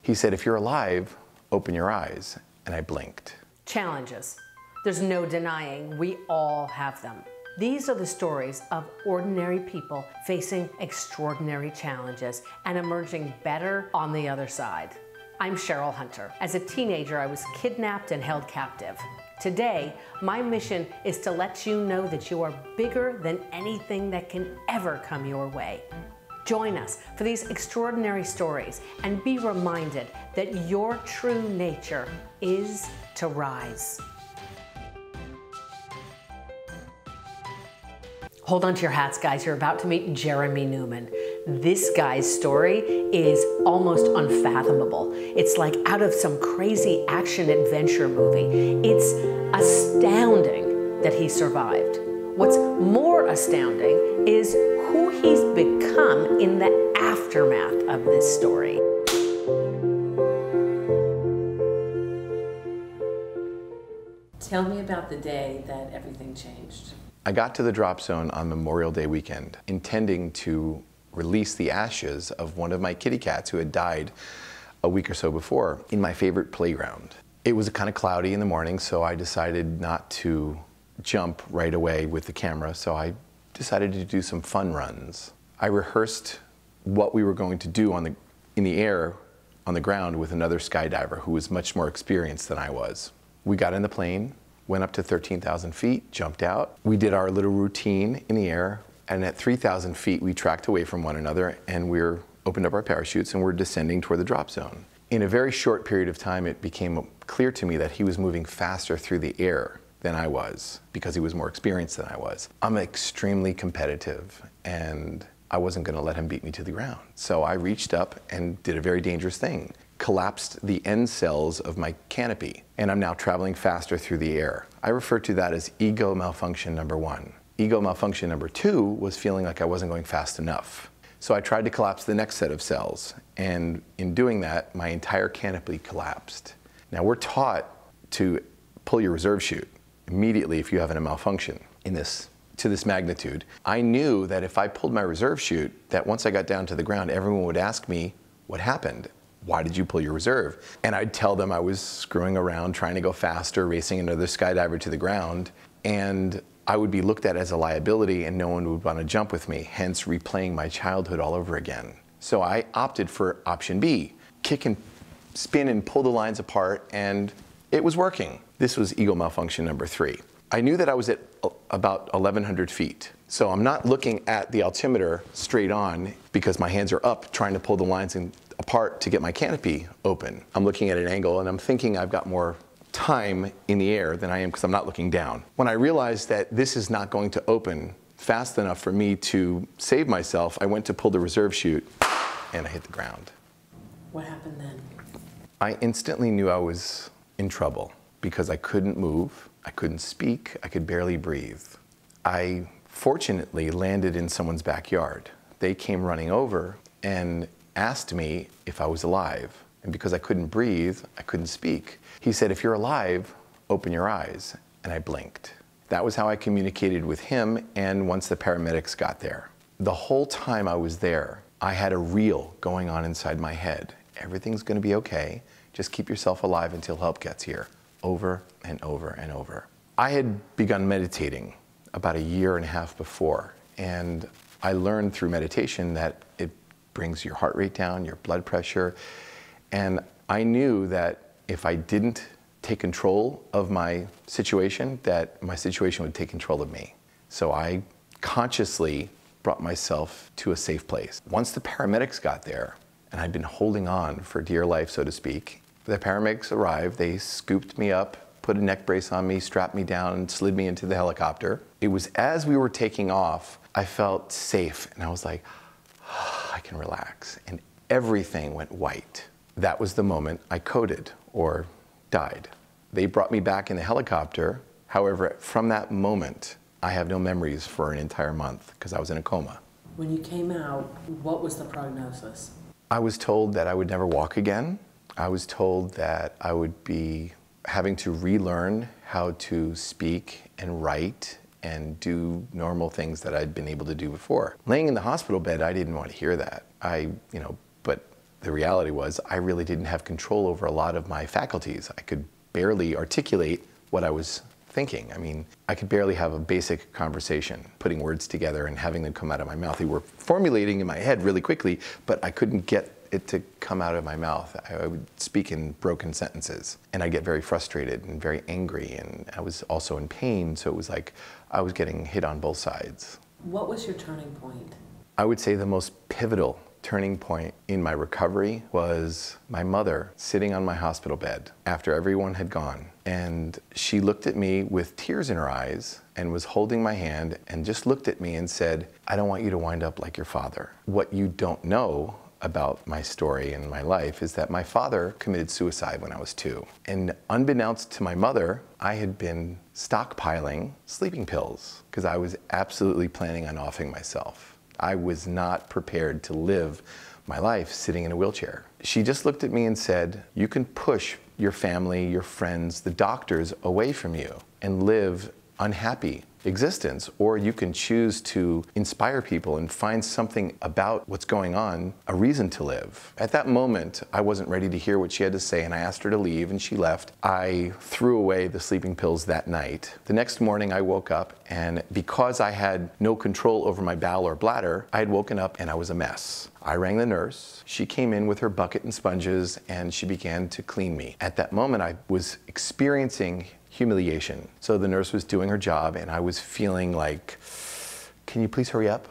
He said, "If you're alive, open your eyes." And I blinked. Challenges. There's no denying we all have them. These are the stories of ordinary people facing extraordinary challenges and emerging better on the other side. I'm Cheryl Hunter. As a teenager, I was kidnapped and held captive. Today, my mission is to let you know that you are bigger than anything that can ever come your way. Join us for these extraordinary stories and be reminded that your true nature is to rise. Hold on to your hats, guys. You're about to meet Jeremy Newman. This guy's story is almost unfathomable. It's like out of some crazy action adventure movie. It's astounding that he survived. What's more astounding is who he's become in the aftermath of this story. Tell me about the day that everything changed. I got to the drop zone on Memorial Day weekend, intending to release the ashes of one of my kitty cats who had died a week or so before in my favorite playground. It was kind of cloudy in the morning, so I decided not to jump right away with the camera, so I decided to do some fun runs. I rehearsed what we were going to do in the air on the ground with another skydiver who was much more experienced than I was. We got in the plane, went up to 13,000 feet, jumped out. We did our little routine in the air, and at 3,000 feet we tracked away from one another and opened up our parachutes and we're descending toward the drop zone. In a very short period of time, it became clear to me that he was moving faster through the air than I was because he was more experienced than I was. I'm extremely competitive and I wasn't going to let him beat me to the ground. So I reached up and did a very dangerous thing. Collapsed the end cells of my canopy, and I'm now traveling faster through the air. I refer to that as ego malfunction number 1. Ego malfunction number 2 was feeling like I wasn't going fast enough. So I tried to collapse the next set of cells, and in doing that, my entire canopy collapsed. Now we're taught to pull your reserve chute immediately if you have a malfunction to this magnitude. I knew that if I pulled my reserve chute, that once I got down to the ground, everyone would ask me, "What happened? Why did you pull your reserve?" And I'd tell them I was screwing around, trying to go faster, racing another skydiver to the ground, and I would be looked at as a liability and no one would want to jump with me, hence replaying my childhood all over again. So I opted for option B, kick and spin and pull the lines apart, and it was working. This was ego malfunction number 3. I knew that I was at about 1,100 feet. So I'm not looking at the altimeter straight on because my hands are up trying to pull the lines apart to get my canopy open. I'm looking at an angle and I'm thinking I've got more time in the air than I am because I'm not looking down. When I realized that this is not going to open fast enough for me to save myself, I went to pull the reserve chute and I hit the ground. What happened then? I instantly knew I was in trouble because I couldn't move, I couldn't speak, I could barely breathe. I fortunately landed in someone's backyard. They came running over and asked me if I was alive. And because I couldn't breathe, I couldn't speak. He said, "If you're alive, open your eyes." And I blinked. That was how I communicated with him and once the paramedics got there. The whole time I was there, I had a reel going on inside my head. Everything's gonna be okay. Just keep yourself alive until help gets here. Over and over and over. I had begun meditating about 1.5 years before, and I learned through meditation that it brings your heart rate down, your blood pressure, and I knew that if I didn't take control of my situation, that my situation would take control of me. So I consciously brought myself to a safe place. Once the paramedics got there, and I'd been holding on for dear life, so to speak, the paramedics arrived, they scooped me up, put a neck brace on me, strapped me down, and slid me into the helicopter. It was as we were taking off, I felt safe, and I was like, I can relax, and everything went white. That was the moment I coded, or died. They brought me back in the helicopter. However, from that moment, I have no memories for an entire month, because I was in a coma. When you came out, what was the prognosis? I was told that I would never walk again. I was told that I would be having to relearn how to speak and write and do normal things that I'd been able to do before. Laying in the hospital bed, I didn't want to hear that. But The reality was I really didn't have control over a lot of my faculties. I could barely articulate what I was thinking. I mean, I could barely have a basic conversation, putting words together and having them come out of my mouth. They were formulating in my head really quickly, but I couldn't get it to come out of my mouth. I would speak in broken sentences, and I'd get very frustrated and very angry, and I was also in pain, so it was like I was getting hit on both sides. What was your turning point? I would say the most pivotal turning point in my recovery was my mother sitting on my hospital bed after everyone had gone. And she looked at me with tears in her eyes and was holding my hand and just looked at me and said, "I don't want you to wind up like your father." What you don't know about my story and my life is that my father committed suicide when I was 2. And unbeknownst to my mother, I had been stockpiling sleeping pills because I was absolutely planning on offing myself. I was not prepared to live my life sitting in a wheelchair. She just looked at me and said, "You can push your family, your friends, the doctors away from you and live unhappy existence, or you can choose to inspire people and find something about what's going on, a reason to live." At that moment, I wasn't ready to hear what she had to say, and I asked her to leave, and she left. I threw away the sleeping pills that night. The next morning, I woke up, and because I had no control over my bowel or bladder, I had woken up and I was a mess. I rang the nurse. She came in with her bucket and sponges, and she began to clean me. At that moment, I was experiencing humiliation. So the nurse was doing her job, and I was feeling like, "Can you please hurry up?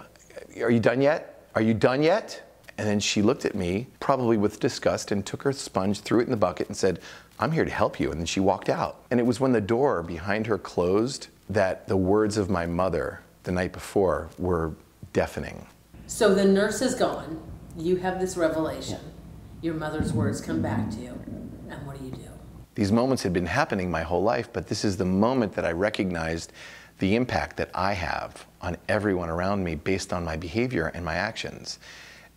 Are you done yet? Are you done yet?" And then she looked at me, probably with disgust, and took her sponge, threw it in the bucket, and said, "I'm here to help you." And then she walked out. And it was when the door behind her closed that the words of my mother the night before were deafening. So the nurse is gone. You have this revelation. Your mother's words come back to you. And what do you do? These moments had been happening my whole life, but this is the moment that I recognized the impact that I have on everyone around me based on my behavior and my actions.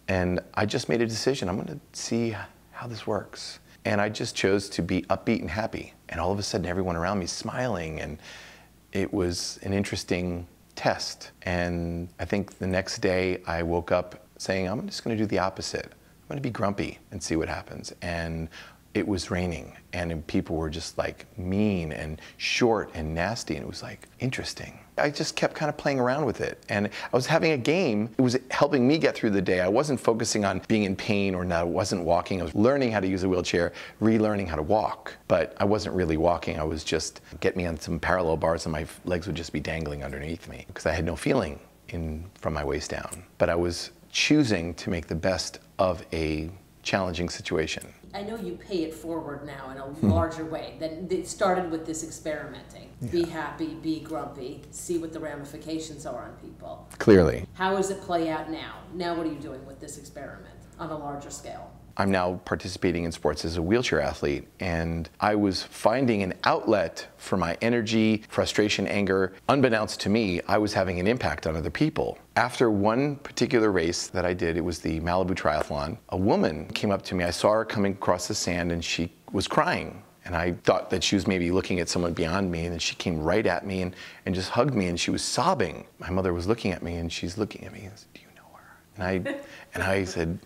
And I just made a decision. I'm going to see how this works. And I just chose to be upbeat and happy. And all of a sudden, everyone around me smiling. And it was an interesting test. And I think the next day, I woke up saying, I'm just going to do the opposite. I'm going to be grumpy and see what happens. And it was raining, and people were just like mean and short and nasty, and it was like interesting. I just kept kind of playing around with it, and I was having a game. It was helping me get through the day. I wasn't focusing on being in pain or not. I wasn't walking. I was learning how to use a wheelchair, relearning how to walk, but I wasn't really walking. I was just, get me on some parallel bars and my legs would just be dangling underneath me because I had no feeling from my waist down. But I was choosing to make the best of a challenging situation. I know you pay it forward now in a larger way. That it started with this experimenting. Yeah. Be happy, be grumpy, see what the ramifications are on people. Clearly. How does it play out now? Now what are you doing with this experiment on a larger scale? I'm now participating in sports as a wheelchair athlete, and I was finding an outlet for my energy, frustration, anger. Unbeknownst to me, I was having an impact on other people. After one particular race that I did, it was the Malibu Triathlon, a woman came up to me. I saw her coming across the sand, and she was crying. And I thought that she was maybe looking at someone beyond me, and then she came right at me and just hugged me, and she was sobbing. My mother was looking at me, and she's looking at me and said, "Do you know her?" And I said,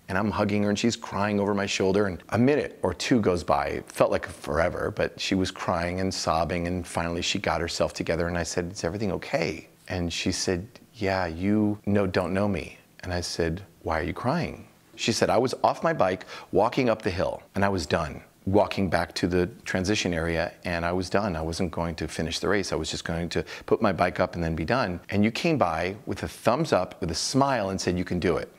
and I'm hugging her, and she's crying over my shoulder, and a minute or two goes by. It felt like forever, but she was crying and sobbing, and finally she got herself together, and I said, "Is everything okay?" And she said, "Yeah, you don't know me." And I said, "Why are you crying?" She said, "I was off my bike, walking up the hill, and I was done. Walking back to the transition area, and I was done. I wasn't going to finish the race. I was just going to put my bike up and then be done. And you came by with a thumbs up, with a smile, and said, 'You can do it.'"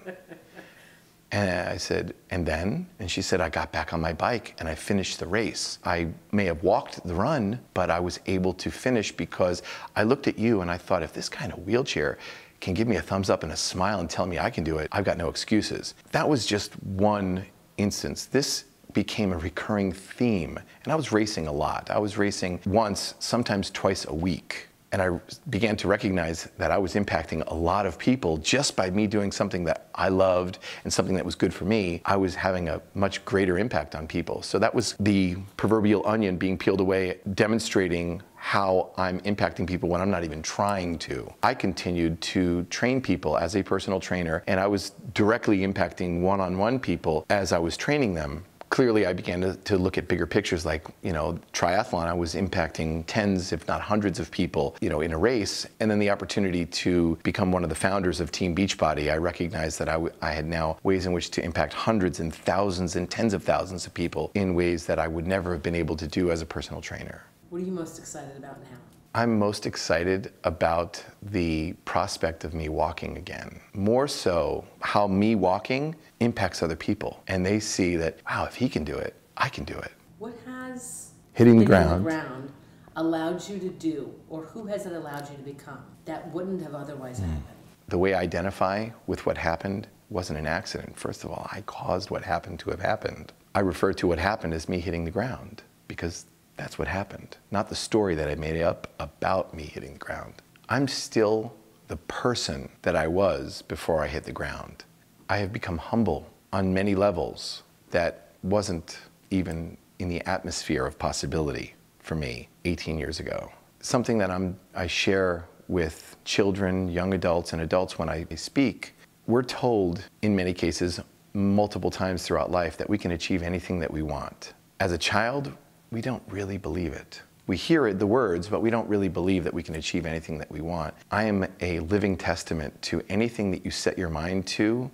And I said, "And then?" And she said, "I got back on my bike and I finished the race. I may have walked the run, but I was able to finish because I looked at you and I thought, if this kind of wheelchair can give me a thumbs up and a smile and tell me I can do it, I've got no excuses." That was just one instance. This became a recurring theme. And I was racing a lot. I was racing once, sometimes twice a week. And I began to recognize that I was impacting a lot of people just by me doing something that I loved and something that was good for me. I was having a much greater impact on people. So that was the proverbial onion being peeled away, demonstrating how I'm impacting people when I'm not even trying to. I continued to train people as a personal trainer, and I was directly impacting one-on-one people as I was training them. Clearly, I began to look at bigger pictures, like, triathlon. I was impacting tens, if not hundreds of people, in a race. And then the opportunity to become one of the founders of Team Beachbody, I recognized that I had now ways in which to impact hundreds and thousands and tens of thousands of people in ways that I would never have been able to do as a personal trainer. What are you most excited about now? I'm most excited about the prospect of me walking again. More so, how me walking impacts other people. And they see that, wow, if he can do it, I can do it. What has hitting the ground allowed you to do, or who has it allowed you to become, that wouldn't have otherwise happened? The way I identify with what happened wasn't an accident. First of all, I caused what happened to have happened. I refer to what happened as me hitting the ground, because that's what happened, not the story that I made up about me hitting the ground. I'm still the person that I was before I hit the ground. I have become humble on many levels that wasn't even in the atmosphere of possibility for me 18 years ago. Something that I share with children, young adults, and adults when I speak. We're told, in many cases, multiple times throughout life, that we can achieve anything that we want. As a child, we don't really believe it. We hear it, the words, but we don't really believe that we can achieve anything that we want. I am a living testament to anything that you set your mind to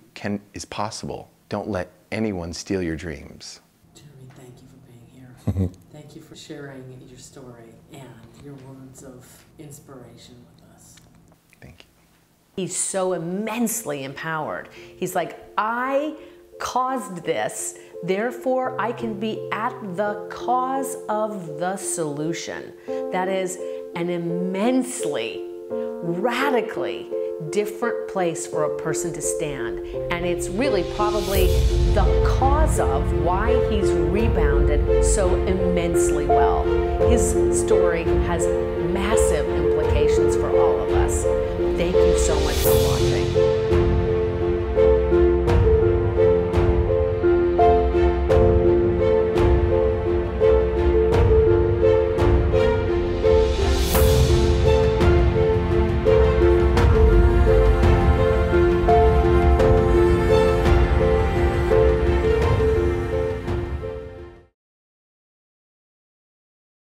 is possible. Don't let anyone steal your dreams. Jeremy, thank you for being here. Thank you for sharing your story and your words of inspiration with us. Thank you. He's so immensely empowered. He's like, I caused this, therefore I can be at the cause of the solution. That is an immensely, radically different place for a person to stand. And it's really probably the cause of why he's rebounded so immensely well. His story has massive implications for all of us.